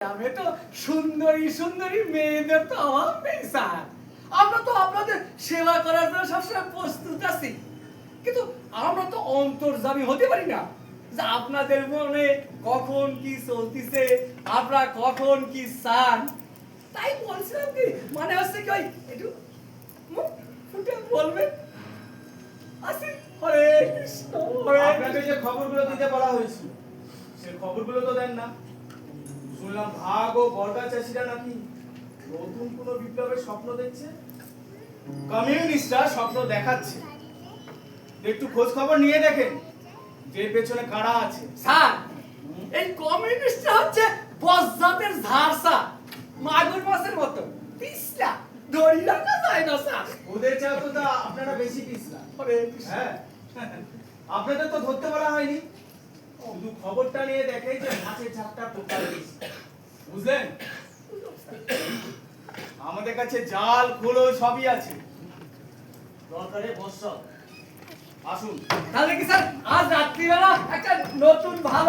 আমি তো সুন্দরী সুন্দরী মেয়েদের তো অভাব নেই স্যার। আমরা তো আপনাদের সেবা করার জন্য সবসময় প্রস্তুত আছি, কিন্তু আমরা তো অন্তর্যামী হতে পারি না যে আপনাদের মনে কখন কি চলতিছে, আপনারা কখন কি চান। তাই বলছিলাম কি, মানে হচ্ছে কি ওই একটু মুখ ফুটে বলবেন। আসি হরে কৃষ্ণ হরে আপনাকে যে খবরগুলো দিতে বলা হয়েছিল সে খবরগুলো তো দেন না। শুনলাম ভাগ ও বর্গা চাষিরা নাকি নতুন কোনো বিপ্লবের স্বপ্ন দেখছে, কমিউনিস্টরা স্বপ্ন দেখাচ্ছে। একটু খোঁজ খবর নিয়ে দেখেন যে পেছনে কারা আছে। স্যার, এই কমিউনিস্টরা হচ্ছে বজ্জাতের ঝাড়সা, মাগুর মাছের মতো পিছলা, ধরি রাখা যায় না স্যার। ওদের চাও তো তা আপনারা বেশি পিছলা। হরে কৃষ্ণ। হ্যাঁ, আপনাদের তো ধরতে বলা হয়নি, শুধু খবরটা নিয়ে দেখে যে মাছের ঝাপটা কোথায় বেশি। বুঝলেন? আমাদের কাছে জাল খোলো সবই আছে, দরকারে বর্ষা। আসুন। তাহলে কি স্যার আজ রাত্রিবেলা একটা নতুন ভালো